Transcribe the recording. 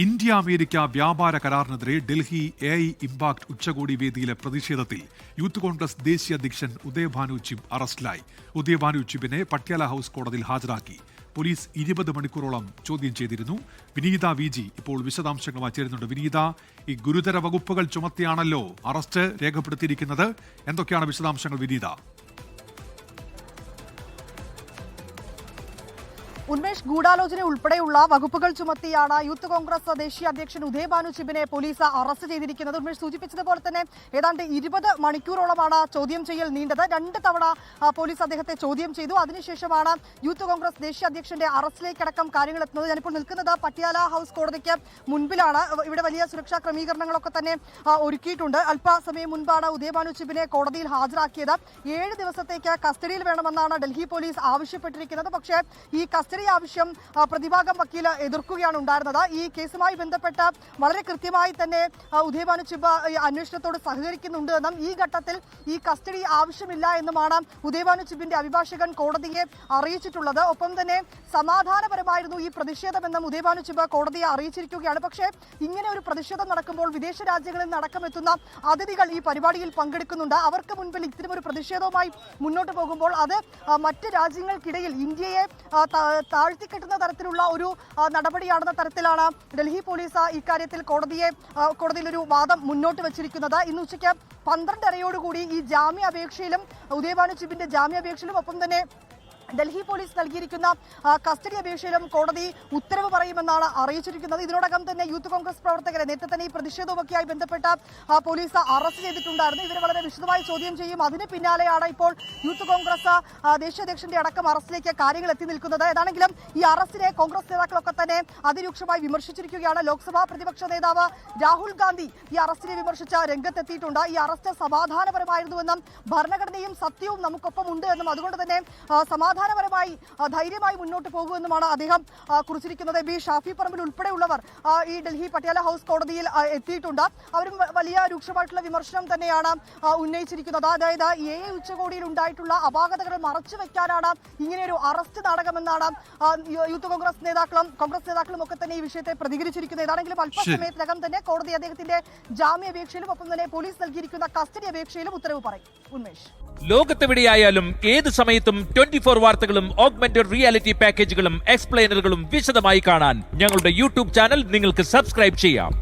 India America വ്യാപാര കരാറിനെതിരെ Delhi AI impact ഉച്ചകോടി വേദിയിലെ പ്രതിഷേധത്തിൽ യൂത്ത് കോൺഗ്രസ് ദേശീയ അധ്യക്ഷൻ ഉദയഭാനു ചിബ് അറസ്റ്റിലായി. ഉദയഭാനു ചിബിനെ പട്യാല ഹൌസ് കോടതിയിൽ ഹാജരാക്കി. പോലീസ് 20 മണിക്കൂറോളം ചോദ്യം ചെയ്തിരുന്നു. വിനീത VG ഇപ്പോൾ വിശദാംശങ്ങളുമായി ചേരുന്നുണ്ട്. വിനീത, ഈ ഗുരുതര വകുപ്പുകൾ ചുമത്തിയാണല്ലോ അറസ്റ്റ് രേഖപ്പെടുത്തിയിരിക്കുന്നത്. എന്തൊക്കെയാണ് വിശദാംശങ്ങൾ വിനീത? ഉന്മേഷ്, ഗൂഢാലോചന ഉൾപ്പെടെയുള്ള വകുപ്പുകൾ ചുമത്തിയാണ് യൂത്ത് കോൺഗ്രസ് ദേശീയ അധ്യക്ഷൻ ഉദയഭാനു ചിബിനെ പോലീസ് അറസ്റ്റ് ചെയ്തിരിക്കുന്നത്. ഉന്മേഷ് സൂചിപ്പിച്ചതുപോലെ തന്നെ ഏതാണ്ട് 20 മണിക്കൂറോളമാണ് ചോദ്യം ചെയ്യൽ നീണ്ടത്. 2 തവണ പോലീസ് അദ്ദേഹത്തെ ചോദ്യം ചെയ്തു. അതിനുശേഷമാണ് യൂത്ത് കോൺഗ്രസ് ദേശീയ അധ്യക്ഷന്റെ അറസ്റ്റിലേക്കടക്കം കാര്യങ്ങൾ എത്തുന്നത്. ഞാനിപ്പോൾ നിൽക്കുന്നത് പട്യാല ഹൌസ് കോടതിക്ക് മുൻപിലാണ്. ഇവിടെ വലിയ സുരക്ഷാ ക്രമീകരണങ്ങളൊക്കെ തന്നെ ഒരുക്കിയിട്ടുണ്ട്. അല്പസമയം മുൻപാണ് ഉദയഭാനു ചിബിനെ കോടതിയിൽ ഹാജരാക്കിയത്. 7 ദിവസത്തേക്ക് കസ്റ്റഡിയിൽ വേണമെന്നാണ് ഡൽഹി പോലീസ് ആവശ്യപ്പെട്ടിരിക്കുന്നത്. പക്ഷേ ഈ കസ്റ്റഡി ആവശ്യം പ്രതിഭാഗം വക്കീൽ എതിർക്കുകയാണ് ഉണ്ടായിരുന്നത്. ഈ കേസുമായി ബന്ധപ്പെട്ട് വളരെ കൃത്യമായി തന്നെ ഉദയഭാനു ചിബ് അന്വേഷണത്തോട് സഹകരിക്കുന്നുണ്ട് എന്നും ഈ ഘട്ടത്തിൽ ഈ കസ്റ്റഡി ആവശ്യമില്ല എന്നുമാണ് ഉദയഭാനു ചിബിന്റെ അഭിഭാഷകൻ കോടതിയെ അറിയിച്ചിട്ടുള്ളത്. ഒപ്പം തന്നെ സമാധാനപരമായിരുന്നു ഈ പ്രതിഷേധമെന്നും ഉദയഭാനു ചിബ് കോടതിയെ അറിയിച്ചിരിക്കുകയാണ്. പക്ഷേ ഇങ്ങനെ ഒരു പ്രതിഷേധം നടക്കുമ്പോൾ വിദേശ രാജ്യങ്ങളിൽ നിന്നടക്കം എത്തുന്ന അതിഥികൾ ഈ പരിപാടിയിൽ പങ്കെടുക്കുന്നുണ്ട്. അവർക്ക് മുൻപിൽ ഇത്തരമൊരു പ്രതിഷേധവുമായി മുന്നോട്ട് പോകുമ്പോൾ അത് മറ്റ് രാജ്യങ്ങൾക്കിടയിൽ ഇന്ത്യയെ താഴ്ത്തിക്കെട്ടുന്ന തരത്തിലുള്ള ഒരു നടപടിയാണെന്ന തരത്തിലാണ് ഡൽഹി പോലീസ് ഇക്കാര്യത്തിൽ കോടതിയിലൊരു വാദം മുന്നോട്ട് വെച്ചിരിക്കുന്നത്. ഇന്ന് ഉച്ചയ്ക്ക് 12:30 ഈ ജാമ്യാപേക്ഷയിലും ഉദയഭാനു ചിബിന്റെ ജാമ്യാപേക്ഷയിലും ഒപ്പം തന്നെ ഡൽഹി പോലീസ് നൽകിയിരിക്കുന്ന കസ്റ്റഡി അപേക്ഷയിലും കോടതി ഉത്തരവ് പറയുമെന്നാണ് അറിയിച്ചിരിക്കുന്നത്. ഇതിനോടകം തന്നെ യൂത്ത് കോൺഗ്രസ് പ്രവർത്തകരെ നേരത്തെ തന്നെ ഈ പ്രതിഷേധവുമൊക്കെയായി ബന്ധപ്പെട്ട പോലീസ് അറസ്റ്റ് ചെയ്തിട്ടുണ്ടായിരുന്നു. ഇവരെ വളരെ വിശദമായി ചോദ്യം ചെയ്യും. അതിന് പിന്നാലെയാണ് ഇപ്പോൾ യൂത്ത് കോൺഗ്രസ് ദേശീയ അധ്യക്ഷന്റെ അടക്കം അറസ്റ്റിലേക്ക് കാര്യങ്ങൾ എത്തി നിൽക്കുന്നത്. ഏതാണെങ്കിലും ഈ അറസ്റ്റിനെ കോൺഗ്രസ് നേതാക്കളൊക്കെ തന്നെ അതിരൂക്ഷമായി വിമർശിച്ചിരിക്കുകയാണ്. ലോക്സഭാ പ്രതിപക്ഷ നേതാവ് രാഹുൽ ഗാന്ധി ഈ അറസ്റ്റിനെ വിമർശിച്ച രംഗത്തെത്തിയിട്ടുണ്ട്. ഈ അറസ്റ്റ് സമാധാനപരമായിരുന്നുവെന്നും ഭരണഘടനയും സത്യവും നമുക്കൊപ്പം ഉണ്ട് എന്നും അതുകൊണ്ട് തന്നെ സമാധാനപരമായി ധൈര്യമായി മുന്നോട്ട് പോകുമെന്നുമാണ് അദ്ദേഹം കുറിച്ചിരിക്കുന്നത്. ഷാഫി പറമ്പിൽ ഉൾപ്പെടെയുള്ളവർ ഈ ഡൽഹി പട്യാല ഹൌസ് കോടതിയിൽ എത്തിയിട്ടുണ്ട്. അവരും വലിയ രൂക്ഷമായിട്ടുള്ള വിമർശനം തന്നെയാണ് ഉന്നയിച്ചിരിക്കുന്നത്. അതായത് AI ഉച്ചകോടിയിൽ ഉണ്ടായിട്ടുള്ള അപാകതകൾ മറച്ചുവെക്കാനാണ് ഇങ്ങനെയൊരു അറസ്റ്റ് നാടകമെന്നാണ് യൂത്ത് കോൺഗ്രസ് നേതാക്കളും ഒക്കെ തന്നെ ഈ വിഷയത്തെ പ്രതികരിച്ചിരിക്കുന്നത്. ഏതാണെങ്കിലും അല്പസമയത്തിനകം തന്നെ കോടതി അദ്ദേഹത്തിന്റെ ജാമ്യാപേക്ഷയിലും ഒപ്പം തന്നെ പോലീസ് നൽകിയിരിക്കുന്ന കസ്റ്റഡി അപേക്ഷയിലും ഉത്തരവ് പറയും. ഉന്മേഷ്, ലോകത്തെവിടെയായാലും ഏത് സമയത്തും 24 വാർത്തകളും ഓഗ്മെന്റഡ് റിയാലിറ്റി പാക്കേജുകളും എക്സ്പ്ലെയിനറുകളും വിശദമായി കാണാൻ ഞങ്ങളുടെ യൂട്യൂബ് ചാനൽ നിങ്ങൾക്ക് സബ്സ്ക്രൈബ് ചെയ്യാം.